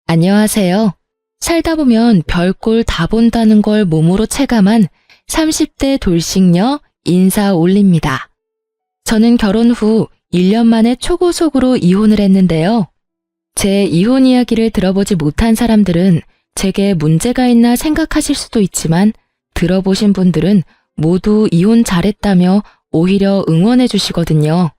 안녕하세요. 살다 보면 별꼴 다 본다는 걸 몸으로 체감한 30대 돌싱녀 인사 올립니다. 저는 결혼 후 1년 만에 초고속으로 이혼을 했는데요. 제 이혼 이야기를 들어보지 못한 사람들은 제게 문제가 있나 생각하실 수도 있지만 들어보신 분들은 모두 이혼 잘했다며 오히려 응원해 주시거든요.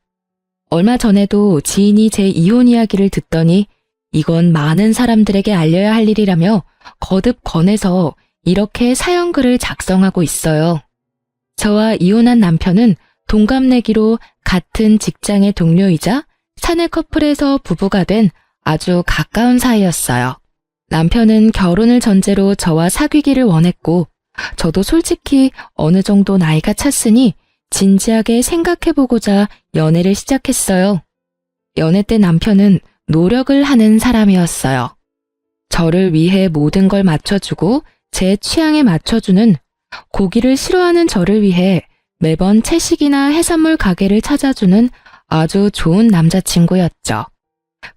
얼마 전에도 지인이 제 이혼 이야기를 듣더니 이건 많은 사람들에게 알려야 할 일이라며 거듭 권해서 이렇게 사연글을 작성하고 있어요. 저와 이혼한 남편은 동갑내기로 같은 직장의 동료이자 사내 커플에서 부부가 된 아주 가까운 사이였어요. 남편은 결혼을 전제로 저와 사귀기를 원했고 저도 솔직히 어느 정도 나이가 찼으니 진지하게 생각해보고자 연애를 시작했어요. 연애 때 남편은 노력을 하는 사람이었어요. 저를 위해 모든 걸 맞춰주고 제 취향에 맞춰주는, 고기를 싫어하는 저를 위해 매번 채식이나 해산물 가게를 찾아주는 아주 좋은 남자친구였죠.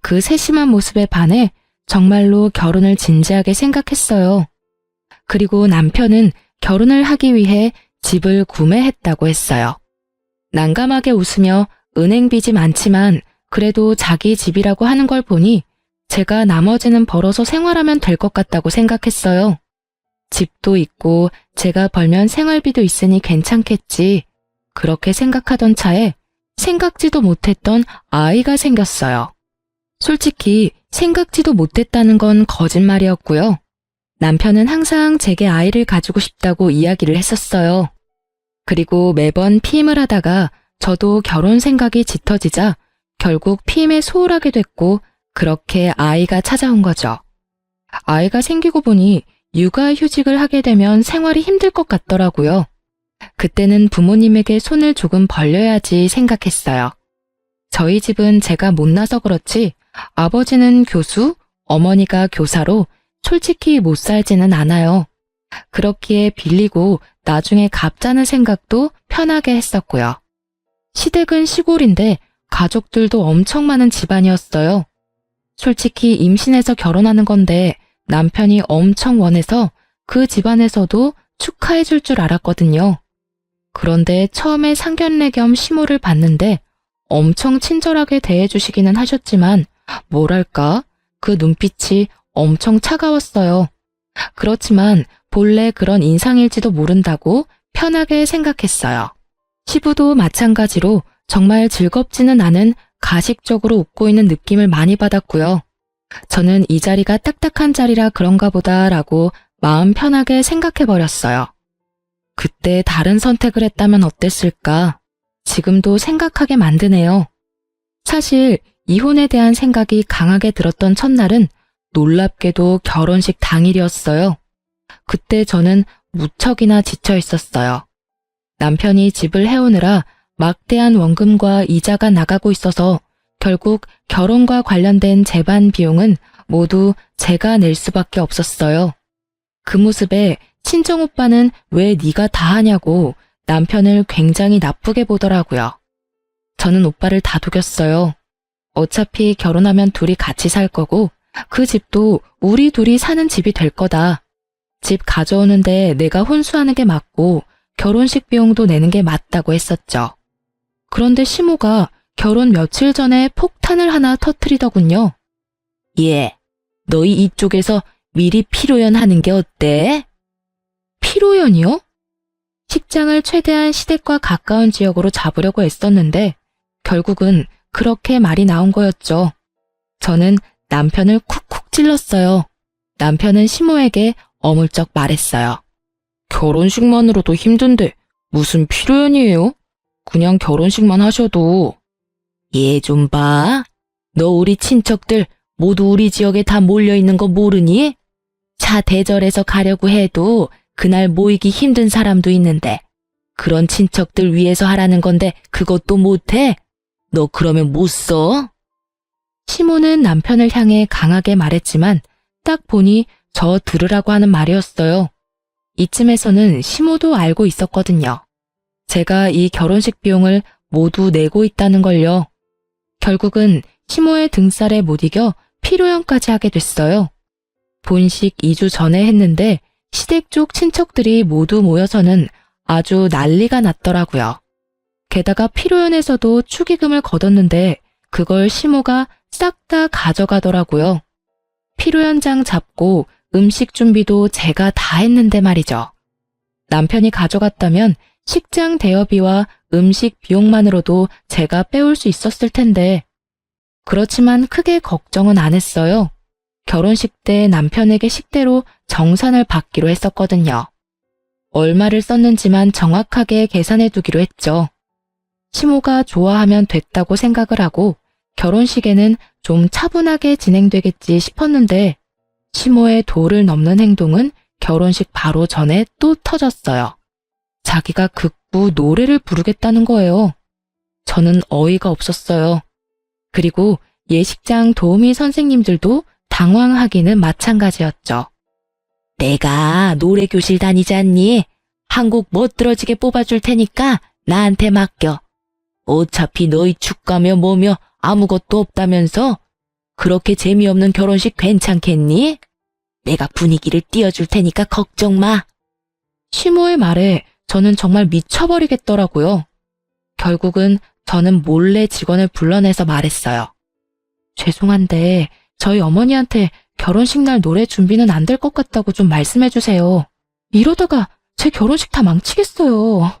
그 세심한 모습에 반해 정말로 결혼을 진지하게 생각했어요. 그리고 남편은 결혼을 하기 위해 집을 구매했다고 했어요. 난감하게 웃으며 은행 빚이 많지만 그래도 자기 집이라고 하는 걸 보니 제가 나머지는 벌어서 생활하면 될 것 같다고 생각했어요. 집도 있고 제가 벌면 생활비도 있으니 괜찮겠지. 그렇게 생각하던 차에 생각지도 못했던 아이가 생겼어요. 솔직히 생각지도 못했다는 건 거짓말이었고요. 남편은 항상 제게 아이를 가지고 싶다고 이야기를 했었어요. 그리고 매번 피임을 하다가 저도 결혼 생각이 짙어지자 결국 피임에 소홀하게 됐고 그렇게 아이가 찾아온 거죠. 아이가 생기고 보니 육아휴직을 하게 되면 생활이 힘들 것 같더라고요. 그때는 부모님에게 손을 조금 벌려야지 생각했어요. 저희 집은 제가 못나서 그렇지 아버지는 교수, 어머니가 교사로 솔직히 못 살지는 않아요. 그렇기에 빌리고 나중에 갚자는 생각도 편하게 했었고요. 시댁은 시골인데 가족들도 엄청 많은 집안이었어요. 솔직히 임신해서 결혼하는 건데 남편이 엄청 원해서 그 집안에서도 축하해줄 줄 알았거든요. 그런데 처음에 상견례 겸 시모를 봤는데 엄청 친절하게 대해주시기는 하셨지만 뭐랄까 그 눈빛이 엄청 차가웠어요. 그렇지만 본래 그런 인상일지도 모른다고 편하게 생각했어요. 시부도 마찬가지로 정말 즐겁지는 않은 가식적으로 웃고 있는 느낌을 많이 받았고요. 저는 이 자리가 딱딱한 자리라 그런가 보다라고 마음 편하게 생각해버렸어요. 그때 다른 선택을 했다면 어땠을까? 지금도 생각하게 만드네요. 사실 이혼에 대한 생각이 강하게 들었던 첫날은 놀랍게도 결혼식 당일이었어요. 그때 저는 무척이나 지쳐 있었어요. 남편이 집을 해오느라 막대한 원금과 이자가 나가고 있어서 결국 결혼과 관련된 재반 비용은 모두 제가 낼 수밖에 없었어요. 그 모습에 친정오빠는 왜 네가 다 하냐고 남편을 굉장히 나쁘게 보더라고요. 저는 오빠를 다독였어요. 어차피 결혼하면 둘이 같이 살 거고 그 집도 우리 둘이 사는 집이 될 거다. 집 가져오는데 내가 혼수하는 게 맞고 결혼식 비용도 내는 게 맞다고 했었죠. 그런데 시모가 결혼 며칠 전에 폭탄을 하나 터뜨리더군요. 예, 너희 이쪽에서 미리 피로연 하는 게 어때? 피로연이요? 식장을 최대한 시댁과 가까운 지역으로 잡으려고 애썼는데 결국은 그렇게 말이 나온 거였죠. 저는 남편을 쿡쿡 찔렀어요. 남편은 시모에게 어물쩍 말했어요. 결혼식만으로도 힘든데 무슨 피로연이에요? 그냥 결혼식만 하셔도. 얘 좀 봐. 너 우리 친척들 모두 우리 지역에 다 몰려있는 거 모르니? 차 대절해서 가려고 해도 그날 모이기 힘든 사람도 있는데 그런 친척들 위해서 하라는 건데 그것도 못해? 너 그러면 못 써? 시모는 남편을 향해 강하게 말했지만 딱 보니 저 들으라고 하는 말이었어요. 이쯤에서는 시모도 알고 있었거든요. 제가 이 결혼식 비용을 모두 내고 있다는 걸요. 결국은 시모의 등살에 못 이겨 피로연까지 하게 됐어요. 본식 2주 전에 했는데 시댁 쪽 친척들이 모두 모여서는 아주 난리가 났더라고요. 게다가 피로연에서도 축의금을 걷었는데 그걸 시모가 싹 다 가져가더라고요. 피로연장 잡고 음식 준비도 제가 다 했는데 말이죠. 남편이 가져갔다면 식장 대여비와 음식 비용만으로도 제가 빼올 수 있었을 텐데 그렇지만 크게 걱정은 안 했어요. 결혼식 때 남편에게 식대로 정산을 받기로 했었거든요. 얼마를 썼는지만 정확하게 계산해 두기로 했죠. 시모가 좋아하면 됐다고 생각을 하고 결혼식에는 좀 차분하게 진행되겠지 싶었는데 시모의 도를 넘는 행동은 결혼식 바로 전에 또 터졌어요. 자기가 극구 노래를 부르겠다는 거예요. 저는 어이가 없었어요. 그리고 예식장 도우미 선생님들도 당황하기는 마찬가지였죠. 내가 노래교실 다니지 않니? 한 곡 멋들어지게 뽑아줄 테니까 나한테 맡겨. 어차피 너희 축가며 뭐며 아무것도 없다면서? 그렇게 재미없는 결혼식 괜찮겠니? 내가 분위기를 띄워줄 테니까 걱정 마. 시모의 말에 저는 정말 미쳐버리겠더라고요. 결국은 저는 몰래 직원을 불러내서 말했어요. 죄송한데 저희 어머니한테 결혼식 날 노래 준비는 안 될 것 같다고 좀 말씀해주세요. 이러다가 제 결혼식 다 망치겠어요.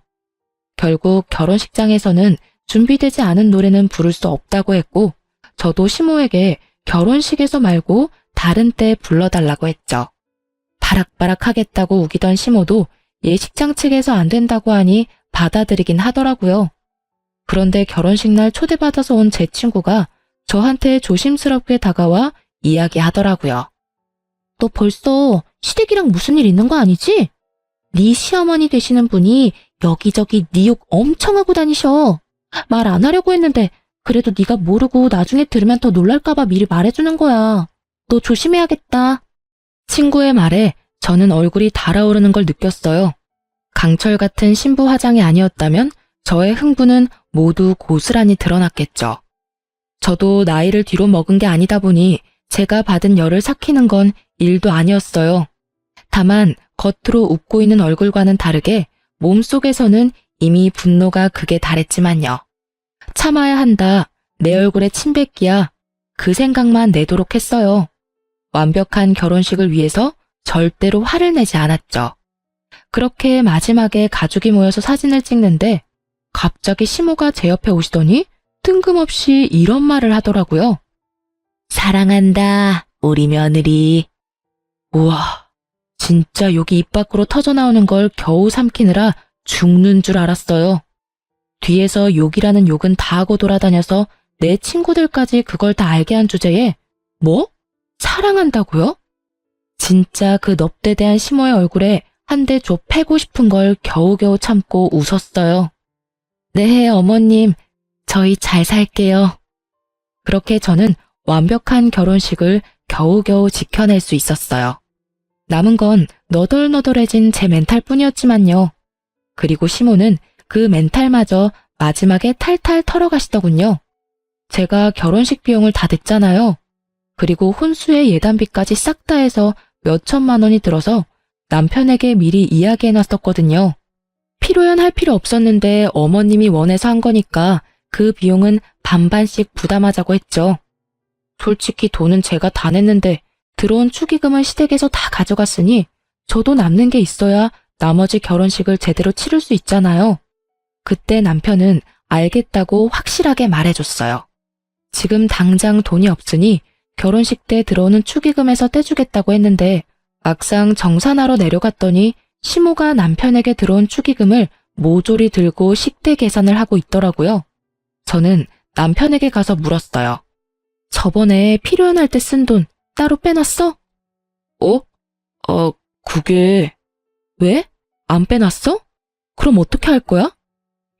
결국 결혼식장에서는 준비되지 않은 노래는 부를 수 없다고 했고 저도 시모에게 결혼식에서 말고 다른 때 불러달라고 했죠. 바락바락 하겠다고 우기던 시모도 예식장 측에서 안 된다고 하니 받아들이긴 하더라고요. 그런데 결혼식 날 초대받아서 온 제 친구가 저한테 조심스럽게 다가와 이야기하더라고요. 너 벌써 시댁이랑 무슨 일 있는 거 아니지? 네 시어머니 되시는 분이 여기저기 네 욕 엄청 하고 다니셔. 말 안 하려고 했는데 그래도 네가 모르고 나중에 들으면 더 놀랄까봐 미리 말해주는 거야. 너 조심해야겠다. 친구의 말에 저는 얼굴이 달아오르는 걸 느꼈어요. 강철 같은 신부 화장이 아니었다면 저의 흥분은 모두 고스란히 드러났겠죠. 저도 나이를 뒤로 먹은 게 아니다 보니 제가 받은 열을 삭히는 건 일도 아니었어요. 다만 겉으로 웃고 있는 얼굴과는 다르게 몸속에서는 이미 분노가 극에 달했지만요. 참아야 한다. 내 얼굴에 침 뱉기야. 그 생각만 내도록 했어요. 완벽한 결혼식을 위해서 절대로 화를 내지 않았죠. 그렇게 마지막에 가족이 모여서 사진을 찍는데 갑자기 시모가 제 옆에 오시더니 뜬금없이 이런 말을 하더라고요. 사랑한다, 우리 며느리. 우와, 진짜 여기 입 밖으로 터져나오는 걸 겨우 삼키느라 죽는 줄 알았어요. 뒤에서 욕이라는 욕은 다 하고 돌아다녀서 내 친구들까지 그걸 다 알게 한 주제에 뭐? 사랑한다고요? 진짜 그 넙대대한 시모의 얼굴에 한 대 줘 패고 싶은 걸 겨우겨우 참고 웃었어요. 네, 어머님, 저희 잘 살게요. 그렇게 저는 완벽한 결혼식을 겨우겨우 지켜낼 수 있었어요. 남은 건 너덜너덜해진 제 멘탈뿐이었지만요. 그리고 시모는 그 멘탈마저 마지막에 탈탈 털어가시더군요. 제가 결혼식 비용을 다 냈잖아요. 그리고 혼수의 예단비까지 싹 다 해서 몇 천만 원이 들어서 남편에게 미리 이야기해놨었거든요. 피로연 할 필요 없었는데 어머님이 원해서 한 거니까 그 비용은 반반씩 부담하자고 했죠. 솔직히 돈은 제가 다 냈는데 들어온 축의금은 시댁에서 다 가져갔으니 저도 남는 게 있어야 나머지 결혼식을 제대로 치를 수 있잖아요. 그때 남편은 알겠다고 확실하게 말해줬어요. 지금 당장 돈이 없으니 결혼식 때 들어오는 축의금에서 떼주겠다고 했는데 막상 정산하러 내려갔더니 시모가 남편에게 들어온 축의금을 모조리 들고 식대 계산을 하고 있더라고요. 저는 남편에게 가서 물었어요. 저번에 피로연할 때 쓴 돈 따로 빼놨어? 그게... 왜? 안 빼놨어? 그럼 어떻게 할 거야?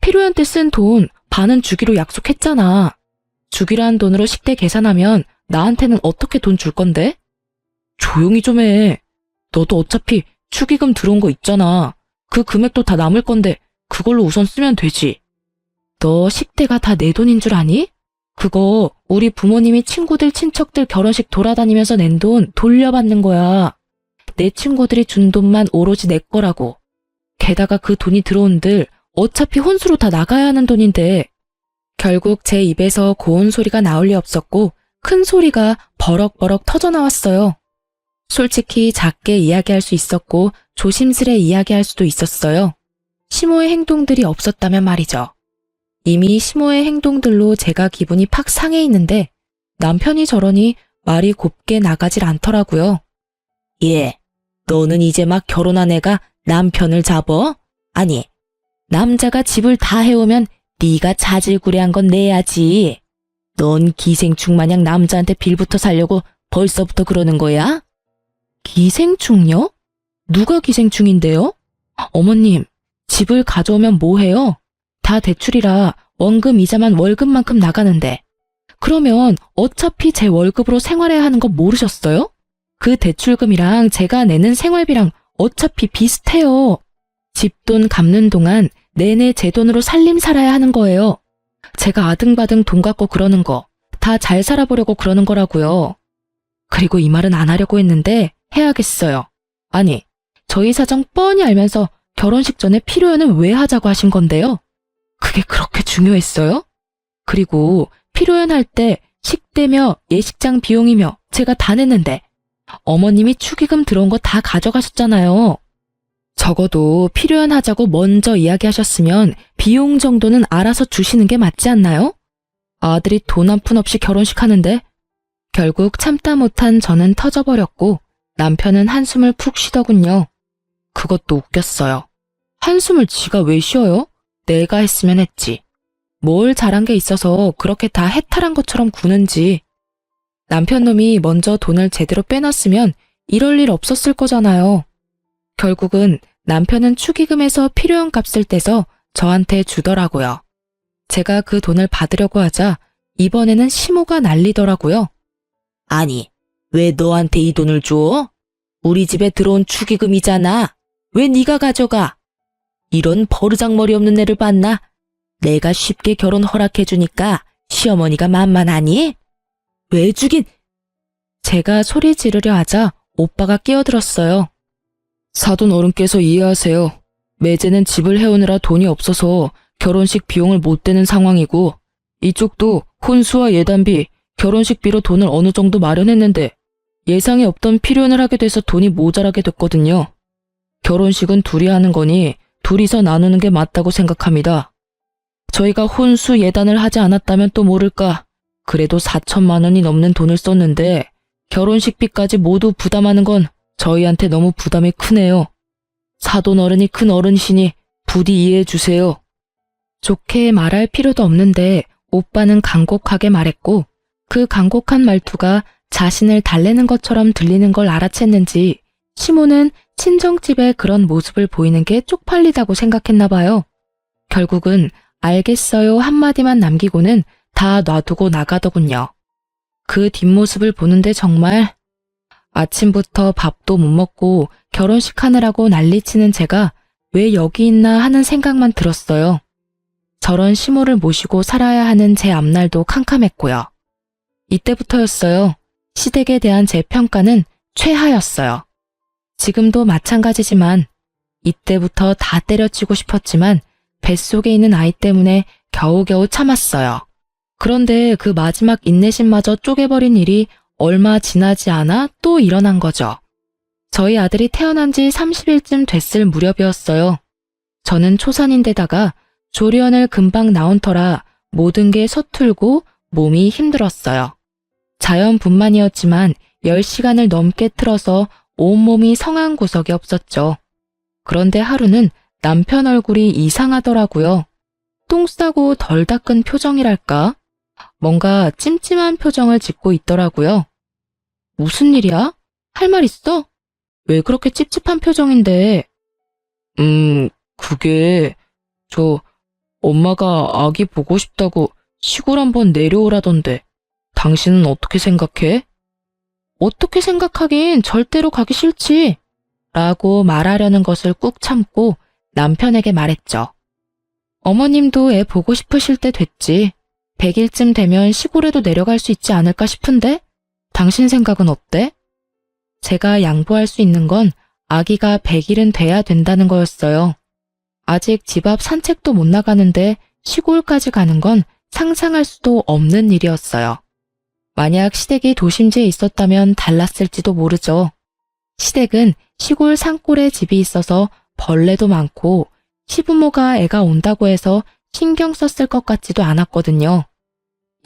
피로연 때 쓴 돈 반은 주기로 약속했잖아. 주기로 한 돈으로 식대 계산하면 나한테는 어떻게 돈 줄 건데? 조용히 좀 해. 너도 어차피 축의금 들어온 거 있잖아. 그 금액도 다 남을 건데 그걸로 우선 쓰면 되지. 너 식대가 다 내 돈인 줄 아니? 그거 우리 부모님이 친구들 친척들 결혼식 돌아다니면서 낸 돈 돌려받는 거야. 내 친구들이 준 돈만 오로지 내 거라고. 게다가 그 돈이 들어온들 어차피 혼수로 다 나가야 하는 돈인데. 결국 제 입에서 고운 소리가 나올 리 없었고 큰 소리가 버럭버럭 터져나왔어요. 솔직히 작게 이야기할 수 있었고 조심스레 이야기할 수도 있었어요. 시모의 행동들이 없었다면 말이죠. 이미 시모의 행동들로 제가 기분이 팍 상해 있는데 남편이 저러니 말이 곱게 나가질 않더라고요. 예, 너는 이제 막 결혼한 애가 남편을 잡어? 아니, 남자가 집을 다 해오면 네가 자질구레한 건 내야지. 넌 기생충 마냥 남자한테 빌부터 살려고 벌써부터 그러는 거야? 기생충요? 누가 기생충인데요? 어머님, 집을 가져오면 뭐해요? 다 대출이라 원금 이자만 월급만큼 나가는데. 그러면 어차피 제 월급으로 생활해야 하는 거 모르셨어요? 그 대출금이랑 제가 내는 생활비랑 어차피 비슷해요. 집돈 갚는 동안 내내 제 돈으로 살림 살아야 하는 거예요. 제가 아등바등 돈 갖고 그러는 거 다 잘 살아보려고 그러는 거라고요. 그리고 이 말은 안 하려고 했는데 해야겠어요. 아니, 저희 사정 뻔히 알면서 결혼식 전에 필요연은 왜 하자고 하신 건데요? 그게 그렇게 중요했어요? 그리고 필요연 할 때 식대며 예식장 비용이며 제가 다 냈는데 어머님이 축의금 들어온 거 다 가져가셨잖아요. 적어도 필요연 하자고 먼저 이야기하셨으면 비용 정도는 알아서 주시는 게 맞지 않나요? 아들이 돈 한 푼 없이 결혼식 하는데. 결국 참다 못한 저는 터져버렸고 남편은 한숨을 푹 쉬더군요. 그것도 웃겼어요. 한숨을 지가 왜 쉬어요? 내가 했으면 했지. 뭘 잘한 게 있어서 그렇게 다 해탈한 것처럼 구는지. 남편 놈이 먼저 돈을 제대로 빼놨으면 이럴 일 없었을 거잖아요. 결국은 남편은 축의금에서 필요한 값을 떼서 저한테 주더라고요. 제가 그 돈을 받으려고 하자 이번에는 시모가 난리더라고요. 아니, 왜 너한테 이 돈을 줘? 우리 집에 들어온 축의금이잖아. 왜 네가 가져가? 이런 버르장머리 없는 애를 봤나? 내가 쉽게 결혼 허락해주니까 시어머니가 만만하니? 왜 주긴? 제가 소리 지르려 하자 오빠가 끼어들었어요. 사돈 어른께서 이해하세요. 매제는 집을 해오느라 돈이 없어서 결혼식 비용을 못 대는 상황이고 이쪽도 혼수와 예단비, 결혼식비로 돈을 어느 정도 마련했는데 예상에 없던 필요연을 하게 돼서 돈이 모자라게 됐거든요. 결혼식은 둘이 하는 거니 둘이서 나누는 게 맞다고 생각합니다. 저희가 혼수 예단을 하지 않았다면 또 모를까. 그래도 4천만 원이 넘는 돈을 썼는데 결혼식비까지 모두 부담하는 건 저희한테 너무 부담이 크네요. 사돈 어른이 큰 어른이시니 부디 이해해 주세요. 좋게 말할 필요도 없는데 오빠는 간곡하게 말했고 그 간곡한 말투가 자신을 달래는 것처럼 들리는 걸 알아챘는지 시모는 친정집에 그런 모습을 보이는 게 쪽팔리다고 생각했나 봐요. 결국은 알겠어요 한마디만 남기고는 다 놔두고 나가더군요. 그 뒷모습을 보는데 정말 아침부터 밥도 못 먹고 결혼식 하느라고 난리치는 제가 왜 여기 있나 하는 생각만 들었어요. 저런 시모를 모시고 살아야 하는 제 앞날도 캄캄했고요. 이때부터였어요. 시댁에 대한 제 평가는 최하였어요. 지금도 마찬가지지만 이때부터 다 때려치고 싶었지만 뱃속에 있는 아이 때문에 겨우겨우 참았어요. 그런데 그 마지막 인내심마저 쪼개버린 일이 얼마 지나지 않아 또 일어난 거죠. 저희 아들이 태어난 지 30일쯤 됐을 무렵이었어요. 저는 초산인데다가 조련을 금방 나온 터라 모든 게 서툴고 몸이 힘들었어요. 자연분만이었지만 10시간을 넘게 틀어서 온몸이 성한 구석이 없었죠. 그런데 하루는 남편 얼굴이 이상하더라고요. 똥 싸고 덜 닦은 표정이랄까? 뭔가 찜찜한 표정을 짓고 있더라고요. 무슨 일이야? 할 말 있어? 왜 그렇게 찝찝한 표정인데? 그게 엄마가 아기 보고 싶다고 시골 한번 내려오라던데 당신은 어떻게 생각해? 어떻게 생각하긴 절대로 가기 싫지 라고 말하려는 것을 꾹 참고 남편에게 말했죠. 어머님도 애 보고 싶으실 때 됐지. 100일쯤 되면 시골에도 내려갈 수 있지 않을까 싶은데? 당신 생각은 어때? 제가 양보할 수 있는 건 아기가 100일은 돼야 된다는 거였어요. 아직 집 앞 산책도 못 나가는데 시골까지 가는 건 상상할 수도 없는 일이었어요. 만약 시댁이 도심지에 있었다면 달랐을지도 모르죠. 시댁은 시골 산골에 집이 있어서 벌레도 많고 시부모가 애가 온다고 해서 신경 썼을 것 같지도 않았거든요.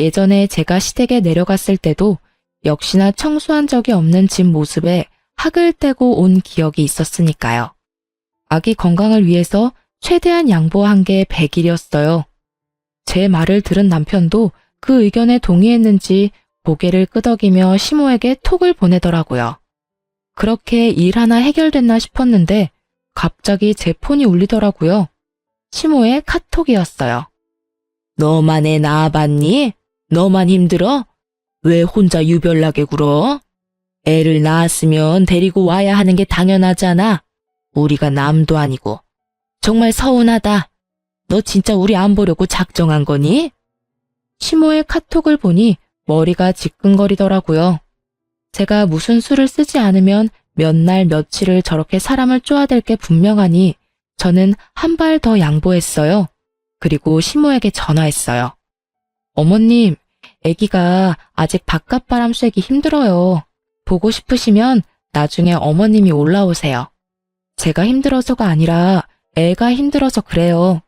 예전에 제가 시댁에 내려갔을 때도 역시나 청소한 적이 없는 집 모습에 학을 떼고 온 기억이 있었으니까요. 아기 건강을 위해서 최대한 양보한 게 100일이었어요. 제 말을 들은 남편도 그 의견에 동의했는지 고개를 끄덕이며 시모에게 톡을 보내더라고요. 그렇게 일 하나 해결됐나 싶었는데 갑자기 제 폰이 울리더라고요. 시모의 카톡이었어요. 너만 애 낳아봤니? 너만 힘들어? 왜 혼자 유별나게 굴어? 애를 낳았으면 데리고 와야 하는 게 당연하잖아. 우리가 남도 아니고. 정말 서운하다. 너 진짜 우리 안 보려고 작정한 거니? 시모의 카톡을 보니 머리가 지끈거리더라고요. 제가 무슨 수를 쓰지 않으면 몇 날 며칠을 저렇게 사람을 쪼아댈 게 분명하니 저는 한 발 더 양보했어요. 그리고 시모에게 전화했어요. 어머님, 아기가 아직 바깥바람 쐬기 힘들어요. 보고 싶으시면 나중에 어머님이 올라오세요. 제가 힘들어서가 아니라 애가 힘들어서 그래요.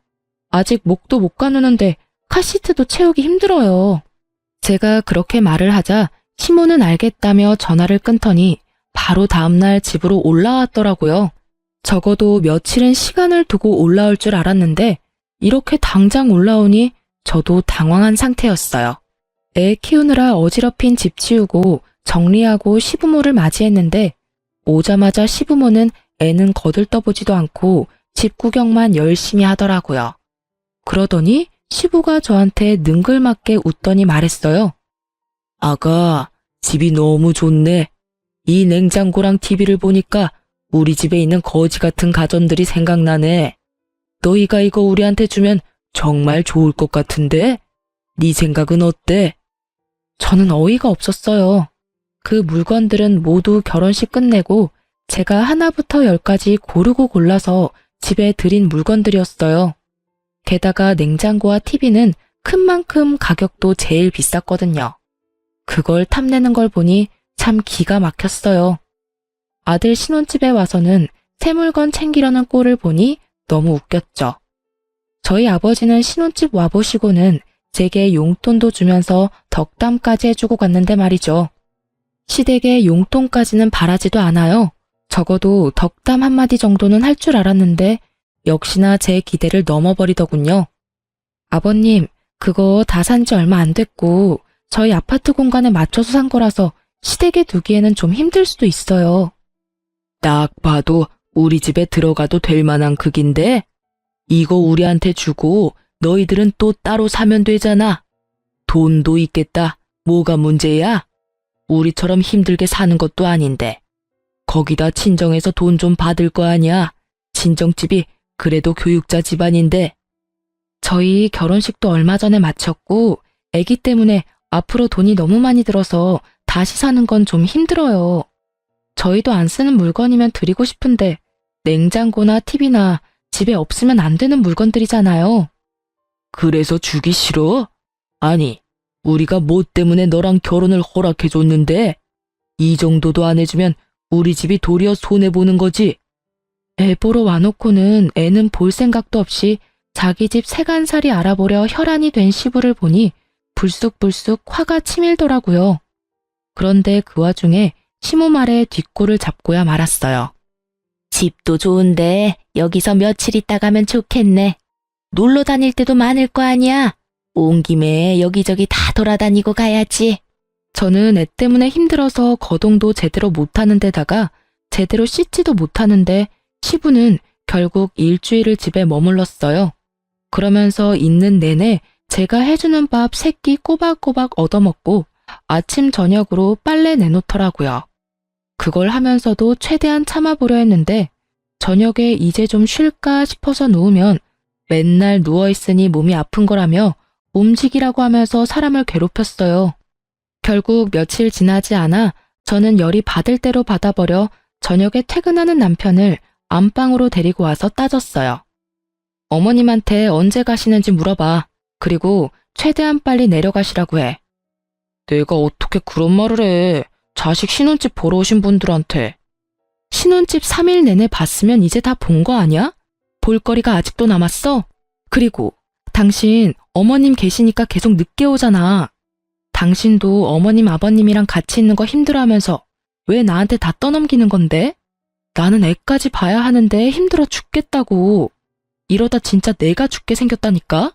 아직 목도 못 가누는데 카시트도 채우기 힘들어요. 제가 그렇게 말을 하자 시모는 알겠다며 전화를 끊더니 바로 다음날 집으로 올라왔더라고요. 적어도 며칠은 시간을 두고 올라올 줄 알았는데 이렇게 당장 올라오니 저도 당황한 상태였어요. 애 키우느라 어지럽힌 집 치우고 정리하고 시부모를 맞이했는데 오자마자 시부모는 애는 거들떠보지도 않고 집 구경만 열심히 하더라고요. 그러더니 시부가 저한테 능글맞게 웃더니 말했어요. 아가, 집이 너무 좋네. 이 냉장고랑 TV를 보니까 우리 집에 있는 거지 같은 가전들이 생각나네. 너희가 이거 우리한테 주면 정말 좋을 것 같은데? 네 생각은 어때? 저는 어이가 없었어요. 그 물건들은 모두 결혼식 끝내고 제가 하나부터 10까지 고르고 골라서 집에 들인 물건들이었어요. 게다가 냉장고와 TV는 큰 만큼 가격도 제일 비쌌거든요. 그걸 탐내는 걸 보니 참 기가 막혔어요. 아들 신혼집에 와서는 새 물건 챙기려는 꼴을 보니 너무 웃겼죠. 저희 아버지는 신혼집 와보시고는 제게 용돈도 주면서 덕담까지 해주고 갔는데 말이죠. 시댁에 용돈까지는 바라지도 않아요. 적어도 덕담 한마디 정도는 할 줄 알았는데 역시나 제 기대를 넘어버리더군요. 아버님, 그거 다 산 지 얼마 안 됐고 저희 아파트 공간에 맞춰서 산 거라서 시댁에 두기에는 좀 힘들 수도 있어요. 딱 봐도 우리 집에 들어가도 될 만한 크기인데 이거 우리한테 주고 너희들은 또 따로 사면 되잖아. 돈도 있겠다. 뭐가 문제야? 우리처럼 힘들게 사는 것도 아닌데. 거기다 친정에서 돈 좀 받을 거 아니야. 친정집이 그래도 교육자 집안인데. 저희 결혼식도 얼마 전에 마쳤고 아기 때문에 앞으로 돈이 너무 많이 들어서 다시 사는 건 좀 힘들어요. 저희도 안 쓰는 물건이면 드리고 싶은데 냉장고나 TV나 집에 없으면 안 되는 물건들이잖아요. 그래서 주기 싫어? 아니, 우리가 뭐 때문에 너랑 결혼을 허락해줬는데? 이 정도도 안 해주면 우리 집이 도리어 손해보는 거지. 애 보러 와놓고는 애는 볼 생각도 없이 자기 집 세간살이 알아보려 혈안이 된 시부를 보니 불쑥불쑥 화가 치밀더라고요. 그런데 그 와중에 시모 말에 뒷골을 잡고야 말았어요. 집도 좋은데 여기서 며칠 있다 가면 좋겠네. 놀러 다닐 때도 많을 거 아니야. 온 김에 여기저기 다 돌아다니고 가야지. 저는 애 때문에 힘들어서 거동도 제대로 못하는 데다가 제대로 씻지도 못하는데 시부는 결국 일주일을 집에 머물렀어요. 그러면서 있는 내내 제가 해주는 밥 3끼 꼬박꼬박 얻어먹고 아침 저녁으로 빨래 내놓더라고요. 그걸 하면서도 최대한 참아보려 했는데 저녁에 이제 좀 쉴까 싶어서 누우면 맨날 누워있으니 몸이 아픈 거라며 움직이라고 하면서 사람을 괴롭혔어요. 결국 며칠 지나지 않아 저는 열이 받을 대로 받아버려 저녁에 퇴근하는 남편을 안방으로 데리고 와서 따졌어요. 어머님한테 언제 가시는지 물어봐. 그리고 최대한 빨리 내려가시라고 해. 내가 어떻게 그런 말을 해. 자식 신혼집 보러 오신 분들한테. 신혼집 3일 내내 봤으면 이제 다 본 거 아니야? 볼거리가 아직도 남았어? 그리고 당신 어머님 계시니까 계속 늦게 오잖아. 당신도 어머님 아버님이랑 같이 있는 거 힘들어하면서 왜 나한테 다 떠넘기는 건데? 나는 애까지 봐야 하는데 힘들어 죽겠다고. 이러다 진짜 내가 죽게 생겼다니까?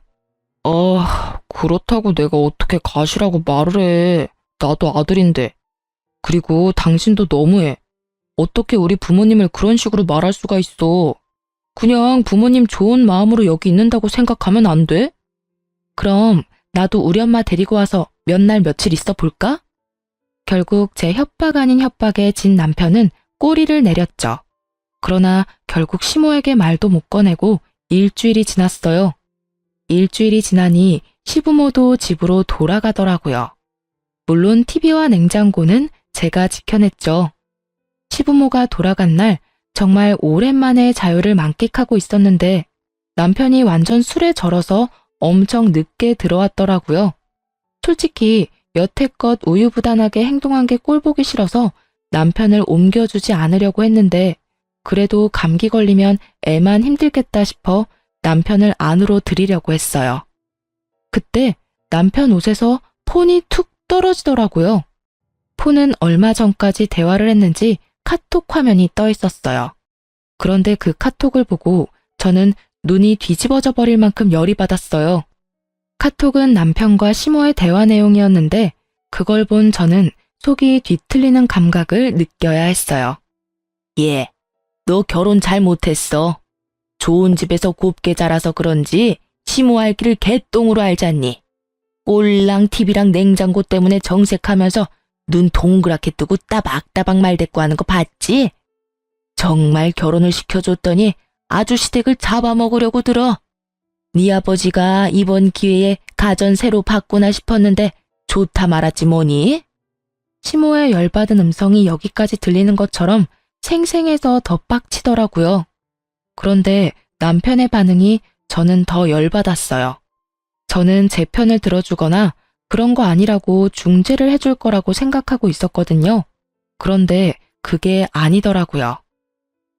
그렇다고 내가 어떻게 가시라고 말을 해. 나도 아들인데. 그리고 당신도 너무해. 어떻게 우리 부모님을 그런 식으로 말할 수가 있어. 그냥 부모님 좋은 마음으로 여기 있는다고 생각하면 안 돼? 그럼 나도 우리 엄마 데리고 와서 몇 날 며칠 있어 볼까? 결국 제 협박 아닌 협박에 진 남편은 꼬리를 내렸죠. 그러나 결국 시모에게 말도 못 꺼내고 일주일이 지났어요. 일주일이 지나니 시부모도 집으로 돌아가더라고요. 물론 TV와 냉장고는 제가 지켜냈죠. 시부모가 돌아간 날 정말 오랜만에 자유를 만끽하고 있었는데 남편이 완전 술에 절어서 엄청 늦게 들어왔더라고요. 솔직히 여태껏 우유부단하게 행동한 게 꼴보기 싫어서 남편을 옮겨주지 않으려고 했는데 그래도 감기 걸리면 애만 힘들겠다 싶어 남편을 안으로 들이려고 했어요. 그때 남편 옷에서 폰이 툭 떨어지더라고요. 폰은 얼마 전까지 대화를 했는지 카톡 화면이 떠 있었어요. 그런데 그 카톡을 보고 저는 눈이 뒤집어져 버릴 만큼 열이 받았어요. 카톡은 남편과 시모의 대화 내용이었는데 그걸 본 저는 속이 뒤틀리는 감각을 느껴야 했어요. 예, 너 결혼 잘못했어. 좋은 집에서 곱게 자라서 그런지 시모 알기를 개똥으로 알잖니. 꼴랑 TV랑 냉장고 때문에 정색하면서 눈 동그랗게 뜨고 따박따박 말대꾸 하는 거 봤지? 정말 결혼을 시켜줬더니 아주 시댁을 잡아먹으려고 들어. 네 아버지가 이번 기회에 가전 새로 바꾸나 싶었는데 좋다 말았지 뭐니? 시모의 열받은 음성이 여기까지 들리는 것처럼 생생해서 더 빡치더라고요. 그런데 남편의 반응이 저는 더 열받았어요. 저는 제 편을 들어주거나 그런 거 아니라고 중재를 해줄 거라고 생각하고 있었거든요. 그런데 그게 아니더라고요.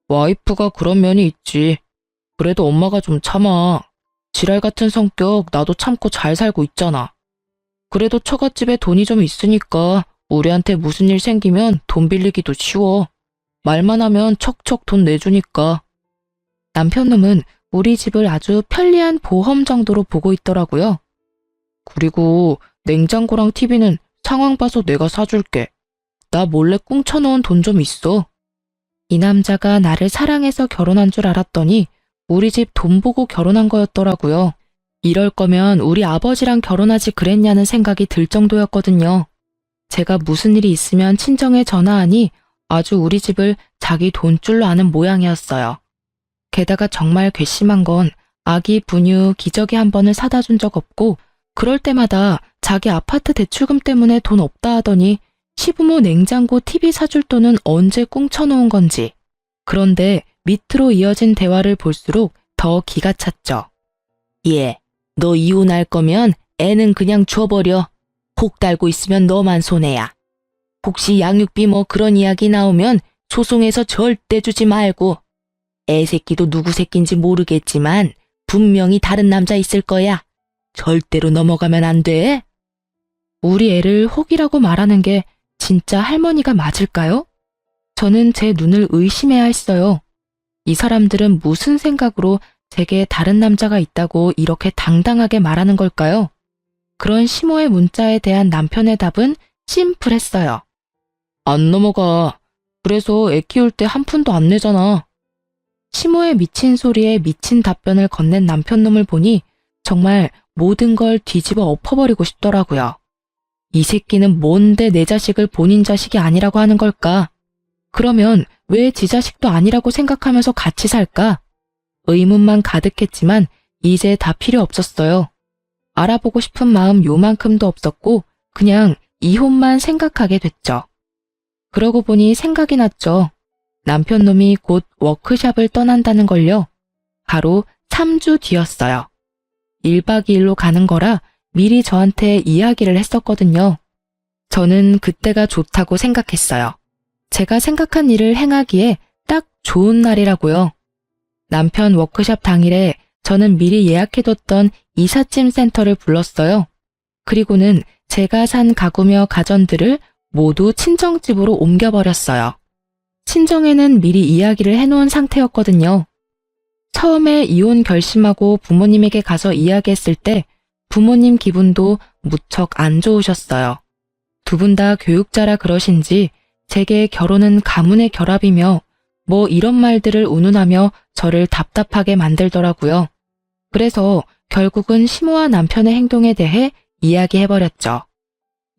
와이프가 그런 면이 있지. 그래도 엄마가 좀 참아. 지랄 같은 성격 나도 참고 잘 살고 있잖아. 그래도 처갓집에 돈이 좀 있으니까 우리한테 무슨 일 생기면 돈 빌리기도 쉬워. 말만 하면 척척 돈 내주니까. 남편 놈은 우리 집을 아주 편리한 보험 정도로 보고 있더라고요. 그리고 냉장고랑 TV는 상황 봐서 내가 사줄게. 나 몰래 꿍쳐놓은 돈 좀 있어. 이 남자가 나를 사랑해서 결혼한 줄 알았더니 우리 집 돈 보고 결혼한 거였더라고요. 이럴 거면 우리 아버지랑 결혼하지 그랬냐는 생각이 들 정도였거든요. 제가 무슨 일이 있으면 친정에 전화하니 아주 우리 집을 자기 돈줄로 아는 모양이었어요. 게다가 정말 괘씸한 건 아기 분유 기저귀 한 번을 사다 준 적 없고 그럴 때마다 자기 아파트 대출금 때문에 돈 없다 하더니 시부모 냉장고 TV 사줄 돈은 언제 꿍쳐놓은 건지. 그런데 밑으로 이어진 대화를 볼수록 더 기가 찼죠. 예, 너 이혼할 거면 애는 그냥 줘버려. 혹 달고 있으면 너만 손해야. 혹시 양육비 뭐 그런 이야기 나오면 소송해서 절대 주지 말고. 애 새끼도 누구 새끼인지 모르겠지만 분명히 다른 남자 있을 거야. 절대로 넘어가면 안 돼. 우리 애를 혹이라고 말하는 게 진짜 할머니가 맞을까요? 저는 제 눈을 의심해야 했어요. 이 사람들은 무슨 생각으로 제게 다른 남자가 있다고 이렇게 당당하게 말하는 걸까요? 그런 시모의 문자에 대한 남편의 답은 심플했어요. 안 넘어가. 그래서 애 키울 때 한 푼도 안 내잖아. 시모의 미친 소리에 미친 답변을 건넨 남편놈을 보니 정말 모든 걸 뒤집어 엎어버리고 싶더라고요. 이 새끼는 뭔데 내 자식을 본인 자식이 아니라고 하는 걸까? 그러면 왜 지 자식도 아니라고 생각하면서 같이 살까? 의문만 가득했지만 이제 다 필요 없었어요. 알아보고 싶은 마음 요만큼도 없었고 그냥 이혼만 생각하게 됐죠. 그러고 보니 생각이 났죠. 남편 놈이 곧 워크숍을 떠난다는 걸요. 바로 3주 뒤였어요. 1박 2일로 가는 거라 미리 저한테 이야기를 했었거든요. 저는 그때가 좋다고 생각했어요. 제가 생각한 일을 행하기에 딱 좋은 날이라고요. 남편 워크숍 당일에 저는 미리 예약해뒀던 이삿짐 센터를 불렀어요. 그리고는 제가 산 가구며 가전들을 모두 친정집으로 옮겨버렸어요. 친정에는 미리 이야기를 해놓은 상태였거든요. 처음에 이혼 결심하고 부모님에게 가서 이야기했을 때 부모님 기분도 무척 안 좋으셨어요. 두 분 다 교육자라 그러신지 제게 결혼은 가문의 결합이며 뭐 이런 말들을 운운하며 저를 답답하게 만들더라고요. 그래서 결국은 시모와 남편의 행동에 대해 이야기해버렸죠.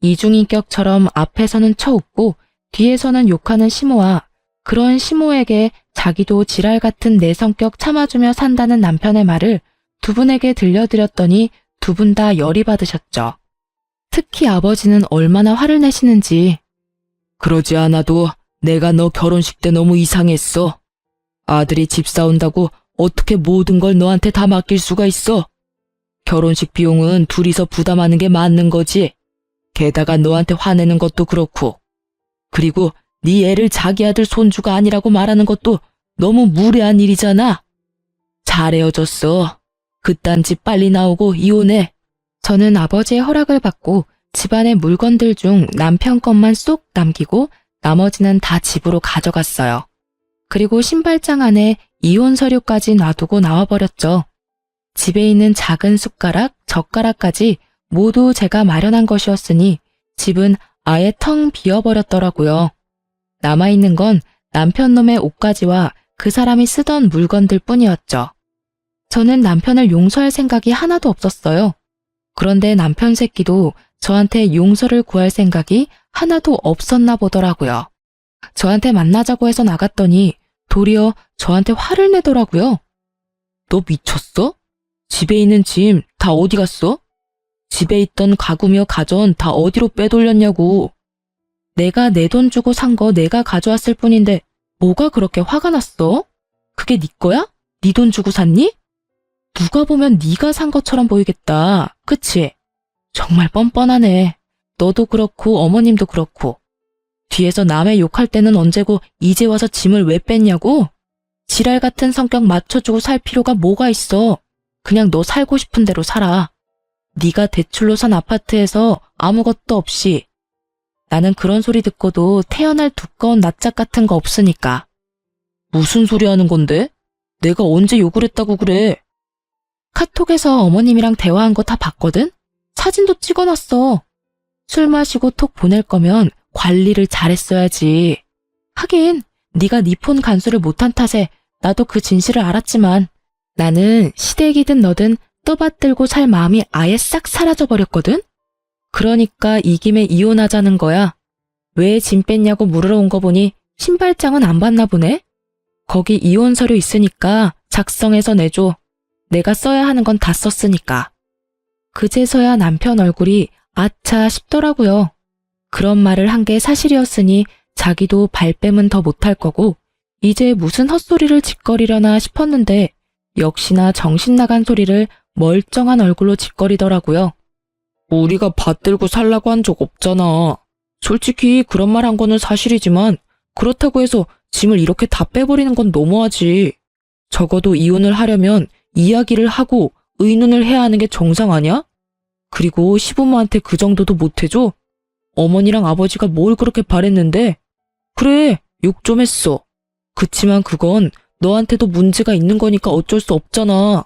이중인격처럼 앞에서는 쳐웃고 뒤에서는 욕하는 시모와 그런 시모에게 자기도 지랄 같은 내 성격 참아주며 산다는 남편의 말을 두 분에게 들려드렸더니 두 분 다 열이 받으셨죠. 특히 아버지는 얼마나 화를 내시는지. 그러지 않아도 내가 너 결혼식 때 너무 이상했어. 아들이 집 사온다고 어떻게 모든 걸 너한테 다 맡길 수가 있어? 결혼식 비용은 둘이서 부담하는 게 맞는 거지. 게다가 너한테 화내는 것도 그렇고. 그리고 네 애를 자기 아들 손주가 아니라고 말하는 것도 너무 무례한 일이잖아. 잘 헤어졌어. 그딴 집 빨리 나오고 이혼해. 저는 아버지의 허락을 받고 집안의 물건들 중 남편 것만 쏙 남기고 나머지는 다 집으로 가져갔어요. 그리고 신발장 안에 이혼 서류까지 놔두고 나와버렸죠. 집에 있는 작은 숟가락, 젓가락까지 모두 제가 마련한 것이었으니 집은 아예 텅 비어버렸더라고요. 남아있는 건 남편 놈의 옷가지와 그 사람이 쓰던 물건들 뿐이었죠. 저는 남편을 용서할 생각이 하나도 없었어요. 그런데 남편 새끼도 저한테 용서를 구할 생각이 하나도 없었나 보더라고요. 저한테 만나자고 해서 나갔더니 도리어 저한테 화를 내더라고요. 너 미쳤어? 집에 있는 짐 다 어디 갔어? 집에 있던 가구며 가전 다 어디로 빼돌렸냐고. 내가 내 돈 주고 산 거 내가 가져왔을 뿐인데 뭐가 그렇게 화가 났어? 그게 네 거야? 네 돈 주고 샀니? 누가 보면 네가 산 것처럼 보이겠다. 그치? 정말 뻔뻔하네. 너도 그렇고 어머님도 그렇고. 뒤에서 남의 욕할 때는 언제고 이제 와서 짐을 왜 뺐냐고? 지랄 같은 성격 맞춰주고 살 필요가 뭐가 있어. 그냥 너 살고 싶은 대로 살아. 네가 대출로 산 아파트에서 아무것도 없이. 나는 그런 소리 듣고도 태어날 두꺼운 낯짝 같은 거 없으니까. 무슨 소리 하는 건데? 내가 언제 욕을 했다고 그래? 카톡에서 어머님이랑 대화한 거 다 봤거든? 사진도 찍어놨어. 술 마시고 톡 보낼 거면 관리를 잘했어야지. 하긴 네가 네 폰 간수를 못한 탓에 나도 그 진실을 알았지만 나는 시댁이든 너든 떠받들고 살 마음이 아예 싹 사라져버렸거든? 그러니까 이 김에 이혼하자는 거야. 왜 짐 뺐냐고 물으러 온 거 보니 신발장은 안 봤나 보네? 거기 이혼 서류 있으니까 작성해서 내줘. 내가 써야 하는 건 다 썼으니까. 그제서야 남편 얼굴이 아차 싶더라고요. 그런 말을 한 게 사실이었으니 자기도 발뺌은 더 못할 거고 이제 무슨 헛소리를 짓거리려나 싶었는데 역시나 정신 나간 소리를 멀쩡한 얼굴로 짓거리더라고요. 우리가 받들고 살라고 한 적 없잖아. 솔직히 그런 말 한 거는 사실이지만 그렇다고 해서 짐을 이렇게 다 빼버리는 건 너무하지. 적어도 이혼을 하려면 이야기를 하고 의논을 해야 하는 게 정상 아니야? 그리고 시부모한테 그 정도도 못해줘? 어머니랑 아버지가 뭘 그렇게 바랬는데? 그래, 욕 좀 했어. 그치만 그건 너한테도 문제가 있는 거니까 어쩔 수 없잖아.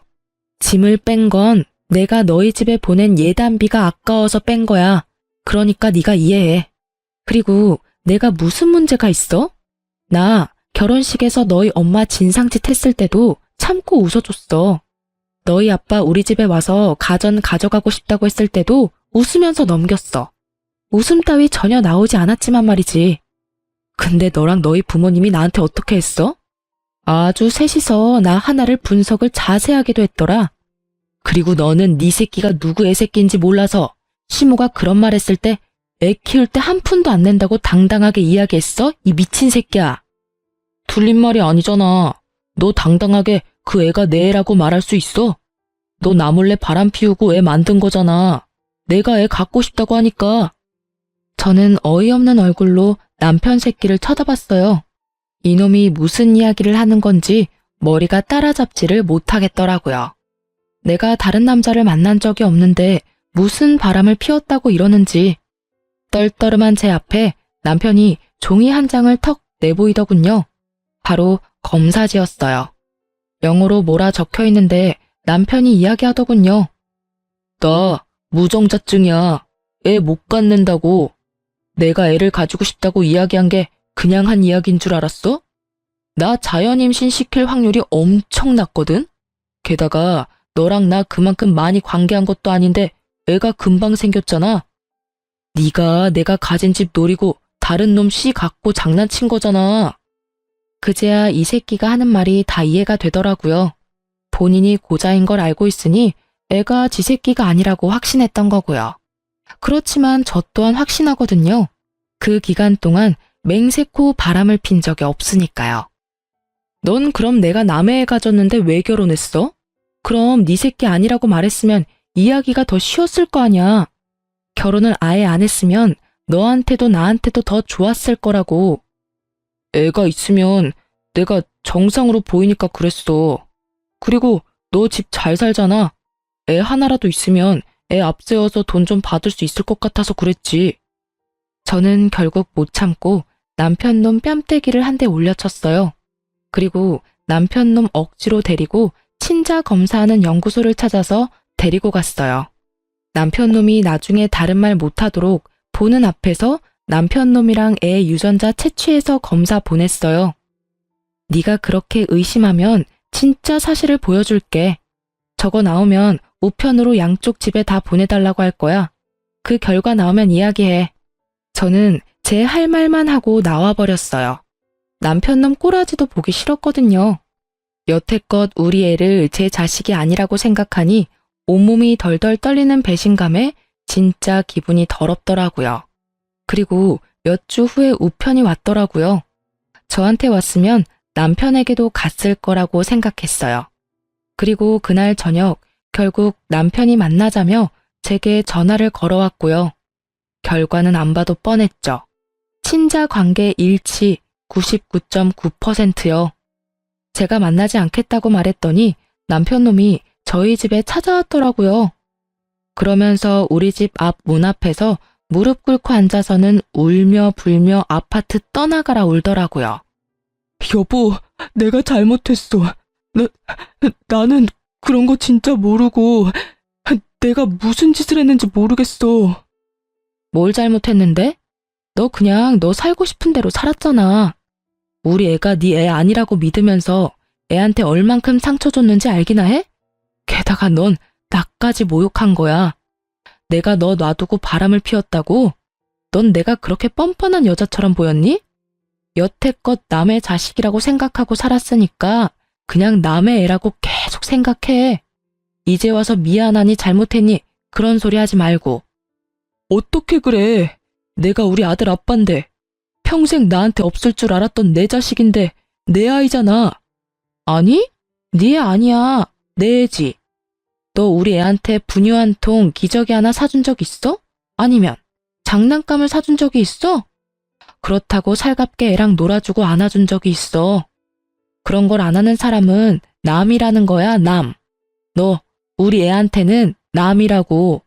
짐을 뺀 건 내가 너희 집에 보낸 예단비가 아까워서 뺀 거야. 그러니까 네가 이해해. 그리고 내가 무슨 문제가 있어? 나 결혼식에서 너희 엄마 진상짓 했을 때도 참고 웃어줬어. 너희 아빠 우리 집에 와서 가전 가져가고 싶다고 했을 때도 웃으면서 넘겼어. 웃음 따위 전혀 나오지 않았지만 말이지. 근데 너랑 너희 부모님이 나한테 어떻게 했어? 아주 셋이서 나 하나를 분석을 자세하게도 했더라. 그리고 너는 네 새끼가 누구 애 새끼인지 몰라서 시모가 그런 말 했을 때 애 키울 때 한 푼도 안 낸다고 당당하게 이야기했어? 이 미친 새끼야. 틀린 말이 아니잖아. 너 당당하게 그 애가 내 애라고 말할 수 있어? 너 나 몰래 바람 피우고 애 만든 거잖아. 내가 애 갖고 싶다고 하니까. 저는 어이없는 얼굴로 남편 새끼를 쳐다봤어요. 이놈이 무슨 이야기를 하는 건지 머리가 따라잡지를 못하겠더라고요. 내가 다른 남자를 만난 적이 없는데 무슨 바람을 피웠다고 이러는지. 떨떠름한 제 앞에 남편이 종이 한 장을 턱 내보이더군요. 바로 검사지였어요. 영어로 뭐라 적혀 있는데 남편이 이야기하더군요. 나 무정자증이야. 애 못 갖는다고. 내가 애를 가지고 싶다고 이야기한 게 그냥 한 이야기인 줄 알았어? 나 자연 임신 시킬 확률이 엄청 낮거든? 게다가 너랑 나 그만큼 많이 관계한 것도 아닌데 애가 금방 생겼잖아. 네가 내가 가진 집 노리고 다른 놈 씨 갖고 장난친 거잖아. 그제야 이 새끼가 하는 말이 다 이해가 되더라고요. 본인이 고자인 걸 알고 있으니 애가 지 새끼가 아니라고 확신했던 거고요. 그렇지만 저 또한 확신하거든요. 그 기간 동안 맹세코 바람을 핀 적이 없으니까요. 넌 그럼 내가 남의 애 가졌는데 왜 결혼했어? 그럼 네 새끼 아니라고 말했으면 이야기가 더 쉬웠을 거 아냐. 결혼을 아예 안 했으면 너한테도 나한테도 더 좋았을 거라고. 애가 있으면 내가 정상으로 보이니까 그랬어. 그리고 너 집 잘 살잖아. 애 하나라도 있으면 애 앞세워서 돈 좀 받을 수 있을 것 같아서 그랬지. 저는 결국 못 참고 남편 놈 뺨때기를 한 대 올려쳤어요. 그리고 남편 놈 억지로 데리고 친자 검사하는 연구소를 찾아서 데리고 갔어요. 남편 놈이 나중에 다른 말 못하도록 보는 앞에서 남편 놈이랑 애 유전자 채취해서 검사 보냈어요. 네가 그렇게 의심하면 진짜 사실을 보여줄게. 저거 나오면 우편으로 양쪽 집에 다 보내달라고 할 거야. 그 결과 나오면 이야기해. 저는 제 할 말만 하고 나와버렸어요. 남편 놈 꼬라지도 보기 싫었거든요. 여태껏 우리 애를 제 자식이 아니라고 생각하니 온몸이 덜덜 떨리는 배신감에 진짜 기분이 더럽더라고요. 그리고 몇 주 후에 우편이 왔더라고요. 저한테 왔으면 남편에게도 갔을 거라고 생각했어요. 그리고 그날 저녁 결국 남편이 만나자며 제게 전화를 걸어왔고요. 결과는 안 봐도 뻔했죠. 친자 관계 일치 99.9%요. 제가 만나지 않겠다고 말했더니 남편 놈이 저희 집에 찾아왔더라고요. 그러면서 우리 집 앞 문 앞에서 무릎 꿇고 앉아서는 울며 불며 아파트 떠나가라 울더라고요. 여보, 내가 잘못했어. 나는 그런 거 진짜 모르고 내가 무슨 짓을 했는지 모르겠어. 뭘 잘못했는데? 너 그냥 너 살고 싶은 대로 살았잖아. 우리 애가 네 애 아니라고 믿으면서 애한테 얼만큼 상처 줬는지 알기나 해? 게다가 넌 나까지 모욕한 거야. 내가 너 놔두고 바람을 피웠다고? 넌 내가 그렇게 뻔뻔한 여자처럼 보였니? 여태껏 남의 자식이라고 생각하고 살았으니까 그냥 남의 애라고 계속 생각해. 이제 와서 미안하니 잘못했니? 그런 소리 하지 말고. 어떻게 그래? 내가 우리 아들 아빠인데 평생 나한테 없을 줄 알았던 내 자식인데 내 아이잖아. 아니? 네 애 아니야. 내 애지. 너 우리 애한테 분유 한 통 기저귀 하나 사준 적 있어? 아니면 장난감을 사준 적이 있어? 그렇다고 살갑게 애랑 놀아주고 안아준 적이 있어. 그런 걸 안 하는 사람은 남이라는 거야, 남. 너 우리 애한테는 남이라고.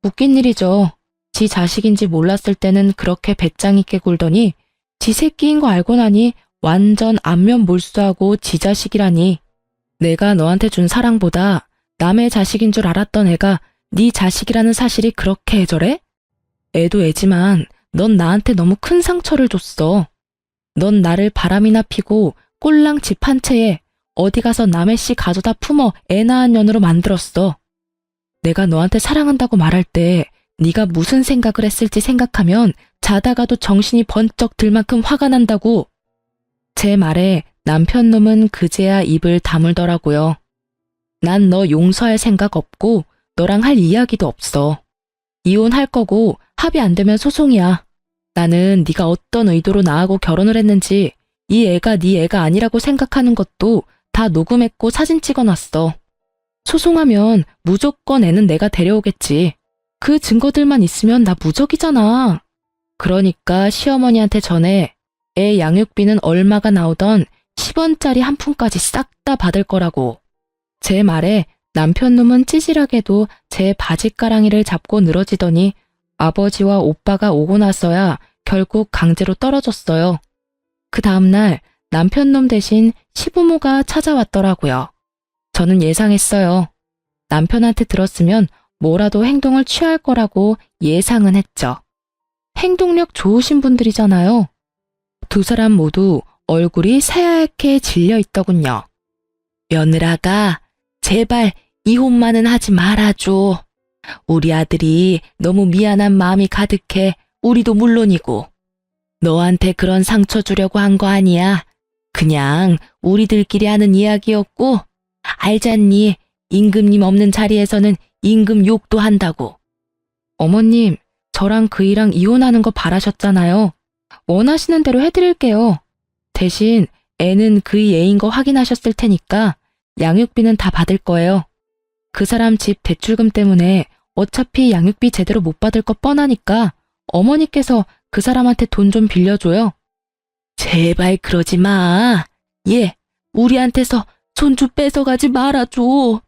웃긴 일이죠. 지 자식인지 몰랐을 때는 그렇게 배짱 있게 굴더니 지 새끼인 거 알고 나니 완전 안면 몰수하고 지 자식이라니. 내가 너한테 준 사랑보다 남의 자식인 줄 알았던 애가 네 자식이라는 사실이 그렇게 애절해? 애도 애지만 넌 나한테 너무 큰 상처를 줬어. 넌 나를 바람이나 피고 꼴랑 집 한 채에 어디 가서 남의 씨 가져다 품어 애 낳은 년으로 만들었어. 내가 너한테 사랑한다고 말할 때 네가 무슨 생각을 했을지 생각하면 자다가도 정신이 번쩍 들 만큼 화가 난다고. 제 말에 남편 놈은 그제야 입을 다물더라고요. 난 너 용서할 생각 없고 너랑 할 이야기도 없어. 이혼할 거고 합의 안 되면 소송이야. 나는 네가 어떤 의도로 나하고 결혼을 했는지 이 애가 네 애가 아니라고 생각하는 것도 다 녹음했고 사진 찍어놨어. 소송하면 무조건 애는 내가 데려오겠지. 그 증거들만 있으면 나 무적이잖아. 그러니까 시어머니한테 전해 애 양육비는 얼마가 나오던 10원짜리 한 푼까지 싹 다 받을 거라고. 제 말에 남편 놈은 찌질하게도 제 바지가랑이를 잡고 늘어지더니 아버지와 오빠가 오고 나서야 결국 강제로 떨어졌어요. 그 다음날 남편 놈 대신 시부모가 찾아왔더라고요. 저는 예상했어요. 남편한테 들었으면 뭐라도 행동을 취할 거라고 예상은 했죠. 행동력 좋으신 분들이잖아요. 두 사람 모두 얼굴이 새하얗게 질려 있더군요. 며느라가 제발 이혼만은 하지 말아줘. 우리 아들이 너무 미안한 마음이 가득해 우리도 물론이고. 너한테 그런 상처 주려고 한 거 아니야. 그냥 우리들끼리 하는 이야기였고 알잖니. 임금님 없는 자리에서는 임금 욕도 한다고. 어머님, 저랑 그이랑 이혼하는 거 바라셨잖아요. 원하시는 대로 해드릴게요. 대신 애는 그이 애인 거 확인하셨을 테니까 양육비는 다 받을 거예요. 그 사람 집 대출금 때문에 어차피 양육비 제대로 못 받을 거 뻔하니까 어머니께서 그 사람한테 돈 좀 빌려줘요. 제발 그러지 마. 얘, 우리한테서 손주 뺏어가지 말아줘.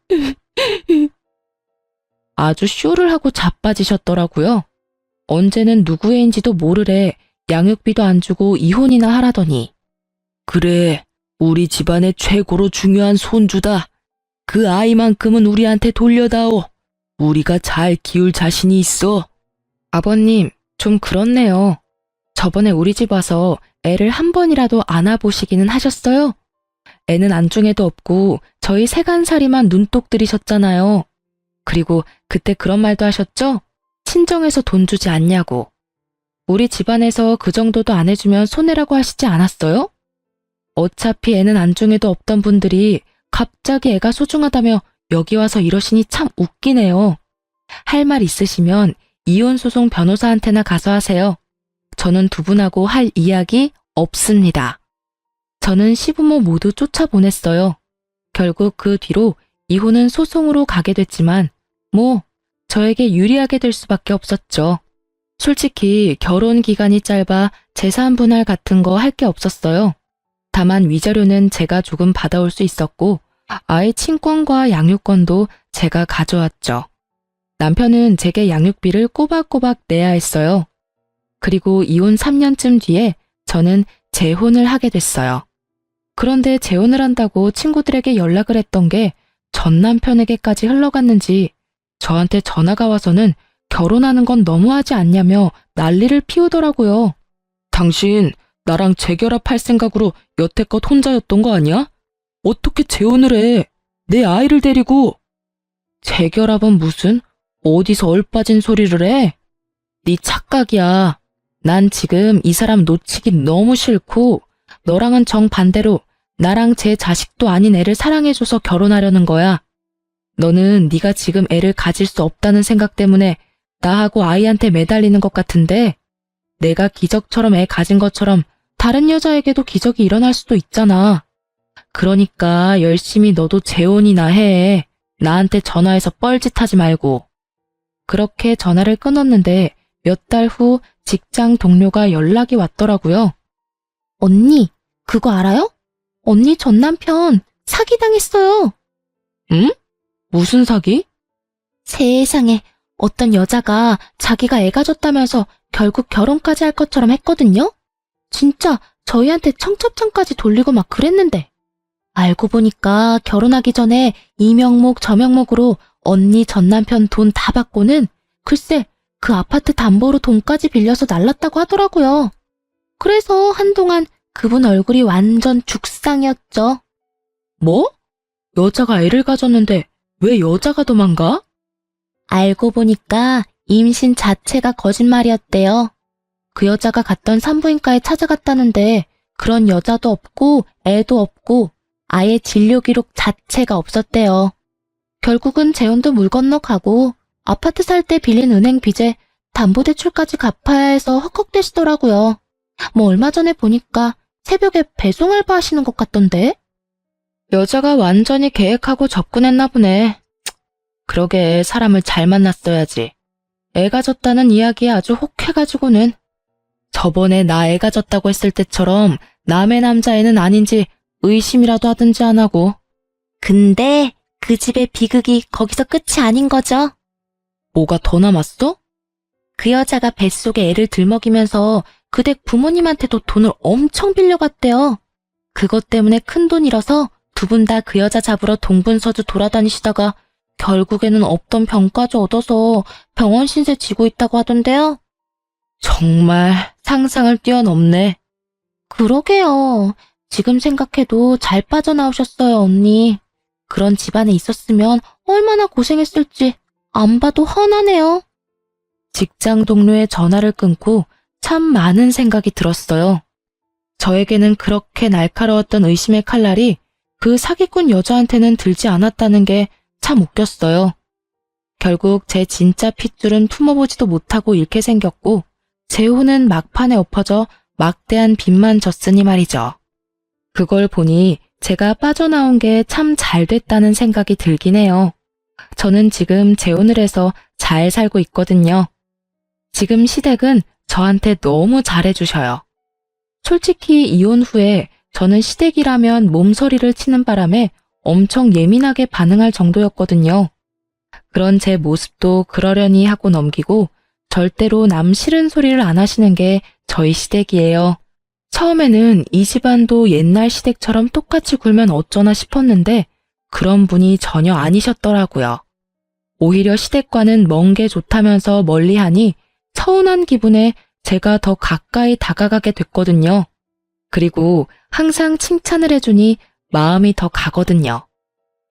아주 쇼를 하고 자빠지셨더라고요. 언제는 누구 애인지도 모르래 양육비도 안 주고 이혼이나 하라더니. 그래, 우리 집안의 최고로 중요한 손주다. 그 아이만큼은 우리한테 돌려다오. 우리가 잘 키울 자신이 있어. 아버님, 좀 그렇네요. 저번에 우리 집 와서 애를 한 번이라도 안아보시기는 하셨어요? 애는 안중에도 없고 저희 세간살이만 눈독 들이셨잖아요. 그리고 그때 그런 말도 하셨죠? 친정에서 돈 주지 않냐고. 우리 집안에서 그 정도도 안 해주면 손해라고 하시지 않았어요? 어차피 애는 안중에도 없던 분들이 갑자기 애가 소중하다며 여기 와서 이러시니 참 웃기네요. 할 말 있으시면 이혼소송 변호사한테나 가서 하세요. 저는 두 분하고 할 이야기 없습니다. 저는 시부모 모두 쫓아보냈어요. 결국 그 뒤로 이혼은 소송으로 가게 됐지만 뭐 저에게 유리하게 될 수밖에 없었죠. 솔직히 결혼 기간이 짧아 재산 분할 같은 거 할 게 없었어요. 다만 위자료는 제가 조금 받아올 수 있었고 아이 친권과 양육권도 제가 가져왔죠. 남편은 제게 양육비를 꼬박꼬박 내야 했어요. 그리고 이혼 3년쯤 뒤에 저는 재혼을 하게 됐어요. 그런데 재혼을 한다고 친구들에게 연락을 했던 게 전 남편에게까지 흘러갔는지 저한테 전화가 와서는 결혼하는 건 너무하지 않냐며 난리를 피우더라고요. 당신 나랑 재결합할 생각으로 여태껏 혼자였던 거 아니야? 어떻게 재혼을 해? 내 아이를 데리고. 재결합은 무슨? 어디서 얼빠진 소리를 해? 네 착각이야. 난 지금 이 사람 놓치기 너무 싫고 너랑은 정반대로 나랑 제 자식도 아닌 애를 사랑해줘서 결혼하려는 거야. 너는 네가 지금 애를 가질 수 없다는 생각 때문에 나하고 아이한테 매달리는 것 같은데 내가 기적처럼 애 가진 것처럼 다른 여자에게도 기적이 일어날 수도 있잖아. 그러니까 열심히 너도 재혼이나 해. 나한테 전화해서 뻘짓하지 말고. 그렇게 전화를 끊었는데 몇 달 후 직장 동료가 연락이 왔더라고요. 언니, 그거 알아요? 언니 전 남편 사기당했어요. 응? 무슨 사기? 세상에, 어떤 여자가 자기가 애 가졌다면서 결국 결혼까지 할 것처럼 했거든요? 진짜 저희한테 청첩장까지 돌리고 막 그랬는데. 알고 보니까 결혼하기 전에 이 명목 저 명목으로 언니 전 남편 돈 다 받고는 글쎄 그 아파트 담보로 돈까지 빌려서 날랐다고 하더라고요. 그래서 한동안 그분 얼굴이 완전 죽상이었죠. 뭐? 여자가 애를 가졌는데 왜 여자가 도망가? 알고 보니까 임신 자체가 거짓말이었대요. 그 여자가 갔던 산부인과에 찾아갔다는데 그런 여자도 없고 애도 없고 아예 진료 기록 자체가 없었대요. 결국은 재혼도 물 건너가고 아파트 살 때 빌린 은행 빚에 담보대출까지 갚아야 해서 헉헉대시더라고요. 뭐 얼마 전에 보니까 새벽에 배송 알바 하시는 것 같던데? 여자가 완전히 계획하고 접근했나 보네. 그러게 사람을 잘 만났어야지. 애가 졌다는 이야기에 아주 혹해가지고는. 저번에 나 애가 졌다고 했을 때처럼 남의 남자애는 아닌지 의심이라도 하든지 안 하고. 근데 그 집의 비극이 거기서 끝이 아닌 거죠? 뭐가 더 남았어? 그 여자가 뱃속에 애를 들먹이면서 그 댁 부모님한테도 돈을 엄청 빌려갔대요. 그것 때문에 큰돈 잃어서 두 분 다 그 여자 잡으러 동분서주 돌아다니시다가 결국에는 없던 병까지 얻어서 병원 신세 지고 있다고 하던데요. 정말 상상을 뛰어넘네. 그러게요. 지금 생각해도 잘 빠져나오셨어요, 언니. 그런 집안에 있었으면 얼마나 고생했을지 안 봐도 훤하네요. 직장 동료의 전화를 끊고 참 많은 생각이 들었어요. 저에게는 그렇게 날카로웠던 의심의 칼날이 그 사기꾼 여자한테는 들지 않았다는 게 참 웃겼어요. 결국 제 진짜 핏줄은 품어보지도 못하고 잃게 생겼고 재혼은 막판에 엎어져 막대한 빚만 졌으니 말이죠. 그걸 보니 제가 빠져나온 게 참 잘 됐다는 생각이 들긴 해요. 저는 지금 재혼을 해서 잘 살고 있거든요. 지금 시댁은 저한테 너무 잘해주셔요. 솔직히 이혼 후에 저는 시댁이라면 몸서리를 치는 바람에 엄청 예민하게 반응할 정도였거든요. 그런 제 모습도 그러려니 하고 넘기고 절대로 남 싫은 소리를 안 하시는 게 저희 시댁이에요. 처음에는 이 집안도 옛날 시댁처럼 똑같이 굴면 어쩌나 싶었는데 그런 분이 전혀 아니셨더라고요. 오히려 시댁과는 먼 게 좋다면서 멀리하니 서운한 기분에 제가 더 가까이 다가가게 됐거든요. 그리고 항상 칭찬을 해주니 마음이 더 가거든요.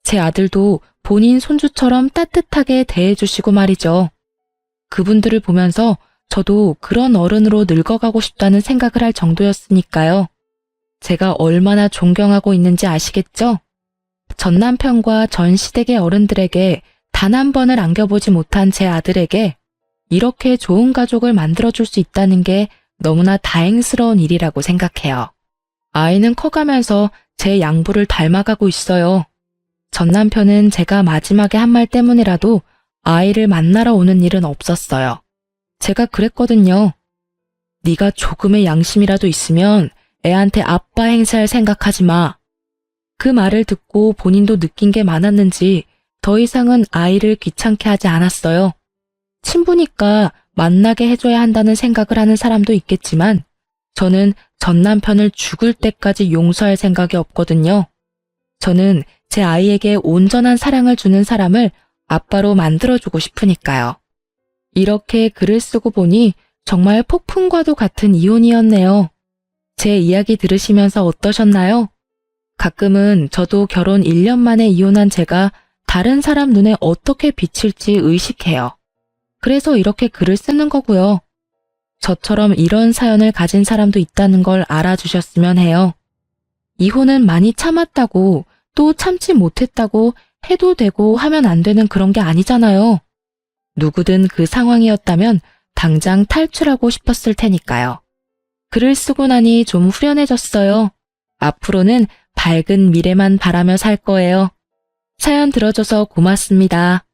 제 아들도 본인 손주처럼 따뜻하게 대해주시고 말이죠. 그분들을 보면서 저도 그런 어른으로 늙어가고 싶다는 생각을 할 정도였으니까요. 제가 얼마나 존경하고 있는지 아시겠죠? 전 남편과 전 시댁의 어른들에게 단 한 번을 안겨보지 못한 제 아들에게 이렇게 좋은 가족을 만들어줄 수 있다는 게 너무나 다행스러운 일이라고 생각해요. 아이는 커가면서 제 양부를 닮아가고 있어요. 전 남편은 제가 마지막에 한 말 때문이라도 아이를 만나러 오는 일은 없었어요. 제가 그랬거든요. 네가 조금의 양심이라도 있으면 애한테 아빠 행세할 생각하지 마. 그 말을 듣고 본인도 느낀 게 많았는지 더 이상은 아이를 귀찮게 하지 않았어요. 친부니까 만나게 해줘야 한다는 생각을 하는 사람도 있겠지만 저는 전 남편을 죽을 때까지 용서할 생각이 없거든요. 저는 제 아이에게 온전한 사랑을 주는 사람을 아빠로 만들어주고 싶으니까요. 이렇게 글을 쓰고 보니 정말 폭풍과도 같은 이혼이었네요. 제 이야기 들으시면서 어떠셨나요? 가끔은 저도 결혼 1년 만에 이혼한 제가 다른 사람 눈에 어떻게 비칠지 의식해요. 그래서 이렇게 글을 쓰는 거고요. 저처럼 이런 사연을 가진 사람도 있다는 걸 알아주셨으면 해요. 이혼은 많이 참았다고 또 참지 못했다고 해도 되고 하면 안 되는 그런 게 아니잖아요. 누구든 그 상황이었다면 당장 탈출하고 싶었을 테니까요. 글을 쓰고 나니 좀 후련해졌어요. 앞으로는 밝은 미래만 바라며 살 거예요. 사연 들어줘서 고맙습니다.